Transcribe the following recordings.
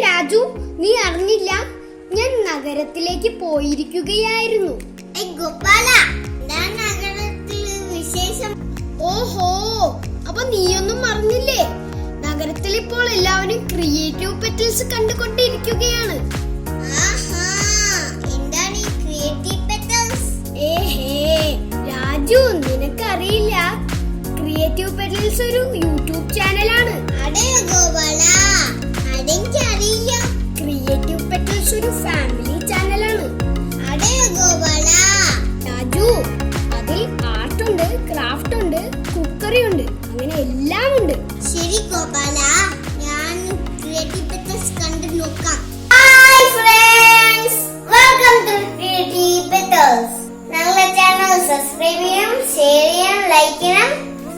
രാജു, നീ അറിഞ്ഞില്ല? ഞാൻ നഗരത്തിലേക്ക് പോയിരിക്കുകയായിരുന്നു. ഓഹോ, അപ്പൊ നീയൊന്നും അറിഞ്ഞില്ലേ? നഗരത്തിൽ ഇപ്പോൾ എല്ലാവരും ക്രിയേറ്റീവ് പെറ്റൽസ് കണ്ടുകൊണ്ടിരിക്കുകയാണ്. രാജു, നിനക്കറിയില്ല, ക്രിയേറ്റീവ് പെറ്റൽസ് ഒരു യൂട്യൂബ് ചാനലാണ്. ക്രിയേറ്റീവ് പെറ്റൽസ് ഒരു ഫാമിലി ചാനലാണ്. രാജു, അതിൽ ആർട്ട് ഉണ്ട്, ക്രാഫ്റ്റ് ഉണ്ട്, കുക്കറി ഉണ്ട്, അങ്ങനെ എല്ലാം ഉണ്ട്. ശരി ഗോപാല, ഞാൻ ക്രിയേറ്റീവ് പെറ്റൽസ് കണ്ടു നോക്കാം. Welcome to Creative Petals. ഞങ്ങളുടെ ചാനൽ സബ്സ്ക്രൈബ് ചെയ്യണം, ഷെയർ ചെയ്യണം, ലൈക്ക് ചെയ്യണം,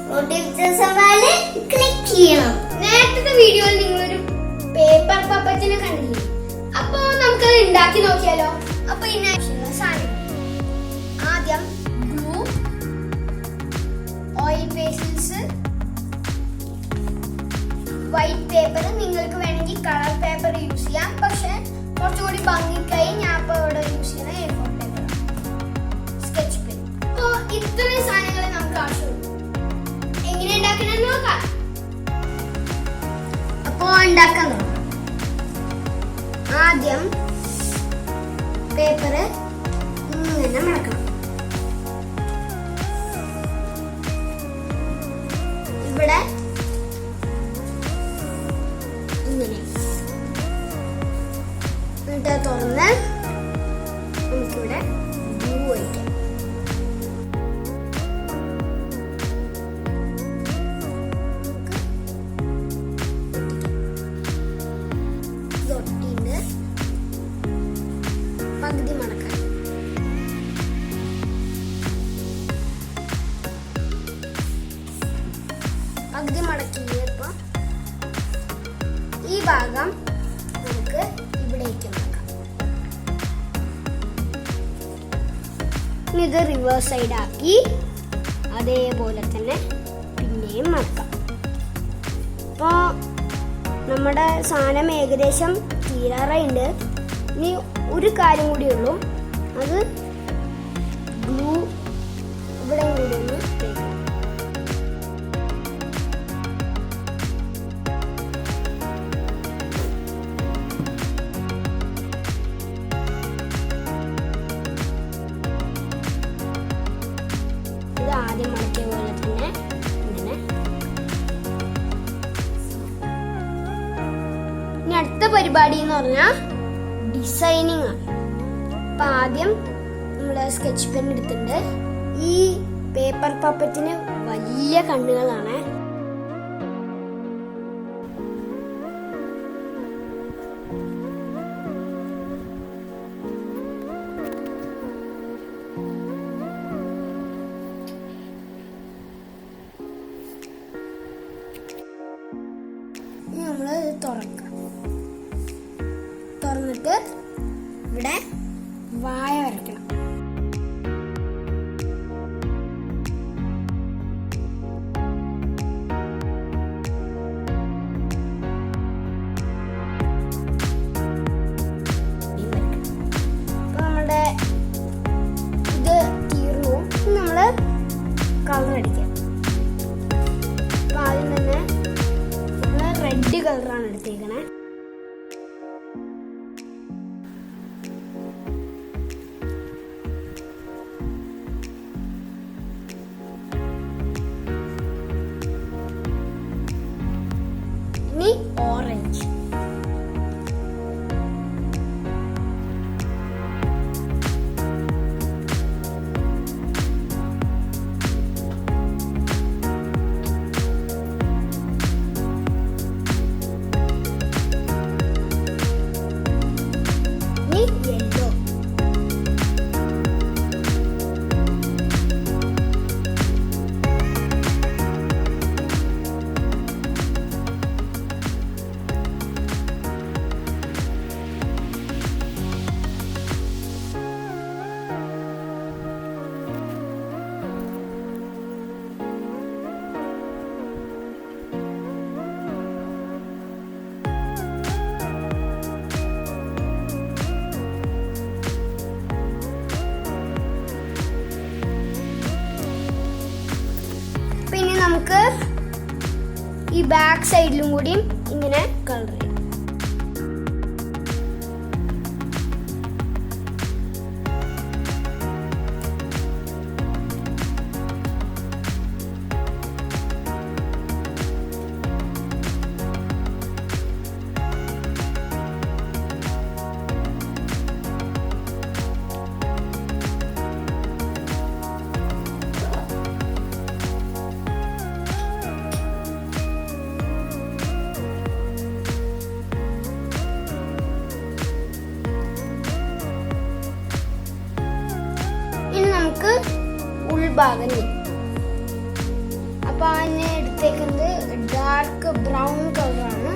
നോട്ടിഫിക്കേഷൻ ബെൽ ക്ലിക്ക് ചെയ്യണം. നേരത്തെ വീഡിയോയിൽ നിങ്ങളൊരു പേപ്പർ പപ്പറ്റിനെ കണ്ടില്ലേ? അപ്പൊ നമുക്കത് ഉണ്ടാക്കി നോക്കിയാലോ? അപ്പൊ ഇതിനാവശ്യമുള്ള സാധനം: ആദ്യം glue, oil pastels, white paper. നിങ്ങൾക്ക് വേണമെങ്കിൽ കളർ പേപ്പർ യൂസ് ചെയ്യാം, പക്ഷെ കുറച്ചുകൂടി ഭംഗിക്കായി ഞാൻ ഇപ്പൊ ഇവിടെ യൂസ് ചെയ്യുന്ന A4 പേപ്പർ, സ്കെച്ച് പെൻ. അപ്പൊ ഇത്രയും സാധനങ്ങളെ നമുക്ക് ആവശ്യമുള്ളൂ. എങ്ങനെ ഉണ്ടാക്കണമെന്ന് നോക്കാം. അപ്പോ ഉണ്ടാക്കാൻ നോക്കാം. ആദ്യം പേപ്പർ ഇങ്ങനെ മടക്കണം. ഇവിടെ ഇങ്ങനെ എന്നിട്ട് തുറന്ന് നമുക്കിവിടെ ഗ്ലൂ ഒഴിക്കാം. പകുതി മടക്കാൻ. പകുതി മടക്കിയപ്പോ ഈ ഭാഗം നമുക്ക് ഇവിടേക്ക് മടക്കാം. ഇത് റിവേഴ്സ് സൈഡ് ആക്കി അതേപോലെ തന്നെ പിന്നെയും മടക്കാം. അപ്പോൾ നമ്മുടെ സാധനം ഏകദേശം തീരാറായിട്ടുണ്ട്. ഇനി ഒരു കാര്യം കൂടിയേ ഉള്ളൂ, അത് ഗ്ലൂ ഇവിടെ കൂടി ഒന്ന് തേക്കാം. ഇത് ആദ്യം മടക്കിയ പോലെ തന്നെ ഇങ്ങനെ. ഇനി അടുത്ത പരിപാടി എന്ന് പറഞ്ഞാൽ ഡിസൈനിങ് ആണ്. അപ്പൊ ആദ്യം നമ്മുടെ സ്കെച്ച് പെൻ എടുത്തിട്ടുണ്ട്. ഈ പേപ്പർ പപ്പറ്റിന് വലിയ കണ്ണുകളാണ്. ഇനി നമ്മള് തുറക്കാം. തുറന്നിട്ട് ഇവിടെ വായ വരയ്ക്കണം. അപ്പൊ നമ്മുടെ ഇത് തീർന്നു. നമ്മള് കളർ അടിക്കാം. അപ്പൊ ആദ്യം തന്നെ നമ്മള് റെഡ് കളറാണ് എടുത്തേക്കണേ. ബാക്ക് സൈഡിലും കൂടിയും ഇങ്ങനെ കളർ ചെയ്യും. നമുക്ക് ഉൾഭാഗം അപ്പൊ അതിനെ എടുത്തേക്കുന്നത് ഡാർക്ക് ബ്രൗൺ കളറാണ്.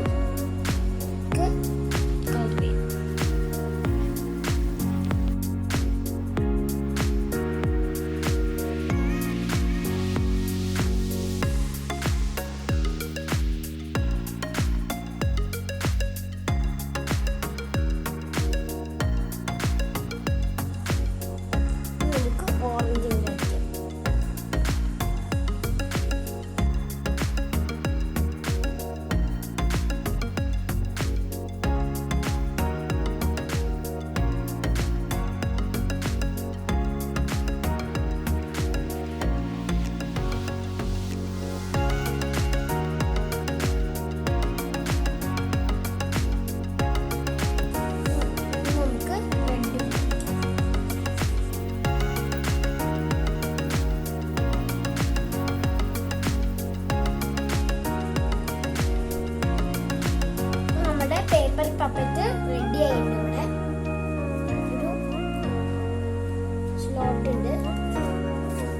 പേപ്പർ പപ്പറ്റ് റെഡി ആയിട്ടുണ്ട്. ഇവിടെ ഒരു സ്ലോട്ട് ഉണ്ട്.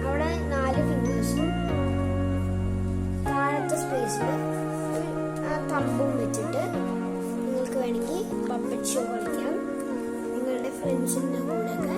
അവിടെ 4 ഫിംഗേഴ്സും താഴത്തെ സ്പേസിൽ ആ തമ്പും വെച്ചിട്ട് നിങ്ങൾക്ക് വേണമെങ്കിൽ പപ്പറ്റ് ഷോ കളിക്കാം. നിങ്ങളുടെ ഫ്രണ്ട്സിൻ്റെ കൂടെയൊക്കെ